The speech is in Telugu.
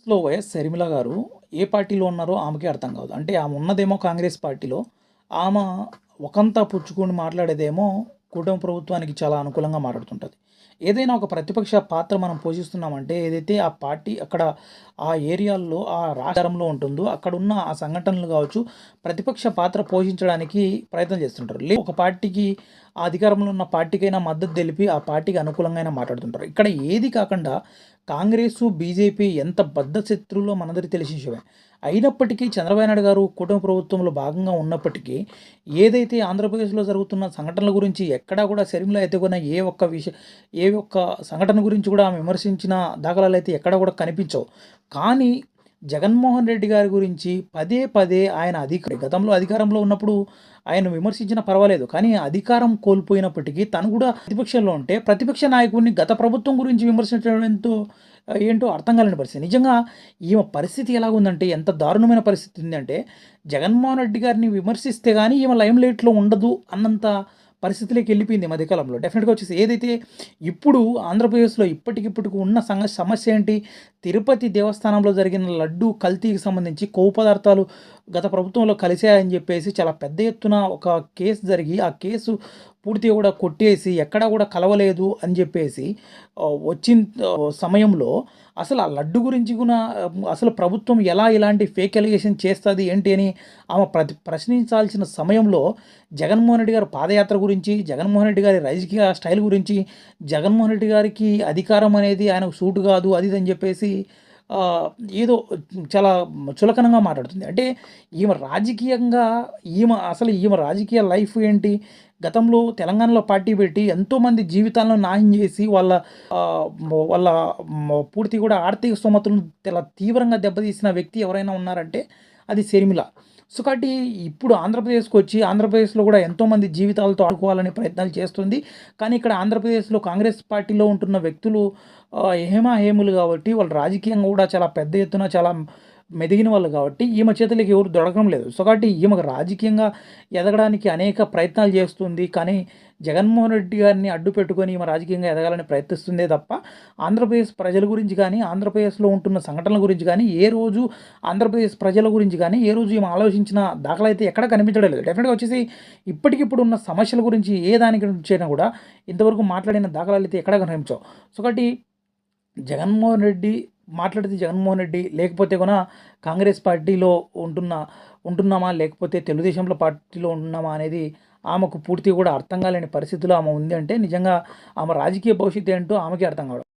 లో వైఎస్ షర్మిల గారు ఏ పార్టీలో ఉన్నారో ఆమెకే అర్థం కాదు. అంటే ఆమె ఉన్నదేమో కాంగ్రెస్ పార్టీలో. ఆమె ఒకంతా పుచ్చుకొని మాట్లాడేదేమో కూటమి ప్రభుత్వానికి చాలా అనుకూలంగా మాట్లాడుతుంటది. ఏదైనా ఒక ప్రతిపక్ష పాత్ర మనం పోషిస్తున్నామంటే ఏదైతే ఆ పార్టీ అక్కడ ఆ ఏరియాల్లో ఆ రాష్ట్రంలో ఉంటుందో అక్కడున్న ఆ సంఘటనలు కావచ్చు, ప్రతిపక్ష పాత్ర పోషించడానికి ప్రయత్నం చేస్తుంటారు. ఒక పార్టీకి ఆ అధికారంలో ఉన్న పార్టీకైనా మద్దతు తెలిపి ఆ పార్టీకి అనుకూలంగా మాట్లాడుతుంటారు. ఇక్కడ ఏది కాకుండా కాంగ్రెసు, బీజేపీ ఎంత బద్ధశత్రువులో మనందరికీ తెలిసిన విషయమే. అయినప్పటికీ చంద్రబాబు నాయుడు గారు కూటమి ప్రభుత్వంలో భాగంగా ఉన్నప్పటికీ ఏదైతే ఆంధ్రప్రదేశ్‌లో జరుగుతున్న సంఘటనల గురించి ఎక్కడా కూడా షర్మిల అయితే కూడా ఏ ఒక్క సంఘటన గురించి కూడా ఆమె విమర్శించిన దాఖలాలైతే ఎక్కడా కూడా కనిపించవు. కానీ జగన్మోహన్ రెడ్డి గారి గురించి పదే పదే ఆయన గతంలో అధికారంలో ఉన్నప్పుడు ఆయన విమర్శించినా పర్వాలేదు. కానీ అధికారం కోల్పోయినప్పటికీ తను కూడా ప్రతిపక్షంలో ఉంటే ప్రతిపక్ష నాయకుడిని గత ప్రభుత్వం గురించి విమర్శించడం ఏంటో అర్థం కాలేని పరిస్థితి. నిజంగా ఈమె పరిస్థితి ఎలాగుందంటే ఎంత దారుణమైన పరిస్థితి ఉందంటే జగన్మోహన్ రెడ్డి గారిని విమర్శిస్తే గానీ ఈమె లైమ్‌లైట్‌లో ఉండదు అన్నంత పరిస్థితిలోకి వెళ్ళిపోయింది ఈ మధ్యకాలంలో. డెఫినిట్‌గా వచ్చేసి ఏదైతే ఇప్పుడు ఆంధ్రప్రదేశ్‌లో ఇప్పటికిప్పటికి ఉన్న సమస్య ఏంటి? తిరుపతి దేవస్థానంలో జరిగిన లడ్డూ కల్తీకి సంబంధించి కొవ్వు పదార్థాలు గత ప్రభుత్వంలో కలిసాయని చెప్పేసి చాలా పెద్ద ఎత్తున ఒక కేసు జరిగి, ఆ కేసు పూర్తిగా కూడా కొట్టేసి ఎక్కడా కూడా కలవలేదు అని చెప్పేసి వచ్చిన సమయంలో అసలు ఆ లడ్డు గురించి కూడా అసలు ప్రభుత్వం ఎలా ఇలాంటి ఫేక్ అలిగేషన్ చేస్తది ఏంటి అని ఆమె ప్రశ్నించాల్సిన సమయంలో జగన్మోహన్ రెడ్డి గారి పాదయాత్ర గురించి, జగన్మోహన్ రెడ్డి గారి రాజకీయ స్టైల్ గురించి, జగన్మోహన్ రెడ్డి గారికి అధికారం అనేది ఆయనకు సూట్ కాదు అది ఇది అని చెప్పేసి ఏదో చాలా చులకనగా మాట్లాడుతుంది. అంటే ఈమె రాజకీయ లైఫ్ ఏంటి? గతంలో తెలంగాణలో పార్టీ పెట్టి ఎంతోమంది జీవితాలను నాశనం చేసి వాళ్ళ పూర్తి కూడా ఆర్థిక స్తోమతలను చాలా తీవ్రంగా దెబ్బతీసిన వ్యక్తి ఎవరైనా ఉన్నారంటే అది షర్మిల. సో, కాబట్టి ఇప్పుడు ఆంధ్రప్రదేశ్‌కొచ్చి ఆంధ్రప్రదేశ్‌లో కూడా ఎంతోమంది జీవితాలతో ఆడుకోవాలనే ప్రయత్నాలు చేస్తుంది. కానీ ఇక్కడ ఆంధ్రప్రదేశ్‌లో కాంగ్రెస్ పార్టీలో ఉంటున్న వ్యక్తులు హేమాహేములు కాబట్టి వాళ్ళు రాజకీయంగా కూడా చాలా పెద్ద ఎత్తున చాలా మెదిగిన వాళ్ళు కాబట్టి ఈమె చేతులకి ఎవరు దొరకడం లేదు. సో, కాబట్టి ఈమెకు రాజకీయంగా ఎదగడానికి అనేక ప్రయత్నాలు చేస్తుంది. కానీ జగన్మోహన్ రెడ్డి గారిని అడ్డు పెట్టుకొని ఈమె రాజకీయంగా ఎదగాలని ప్రయత్నిస్తుందే తప్ప ఆంధ్రప్రదేశ్ ప్రజల గురించి కానీ, ఆంధ్రప్రదేశ్‌లో ఉంటున్న సంఘటనల గురించి కానీ, ఏ రోజు ఆంధ్రప్రదేశ్ ప్రజల గురించి కానీ, ఏ రోజు ఈమె ఆలోచించిన దాఖలైతే ఎక్కడా కనిపించడం లేదు. డెఫినిట్‌గా వచ్చేసి ఇప్పటికిప్పుడు ఉన్న సమస్యల గురించి ఏ దాని గురించైనా కూడా ఇంతవరకు మాట్లాడిన దాఖలాలైతే ఎక్కడా కనిపించవు. సో, కాబట్టి జగన్మోహన్ రెడ్డి లేకపోతే కాంగ్రెస్ పార్టీలో ఉంటున్నామా? లేకపోతే తెలుగుదేశంలో పార్టీలో ఉంటున్నామా? అనేది ఆమెకు పూర్తిగా కూడా అర్థం కాలేని పరిస్థితిలో ఆమె ఉంది అంటే నిజంగా ఆమె రాజకీయ భవిష్యత్తు ఏంటో ఆమెకే అర్థం కావడం.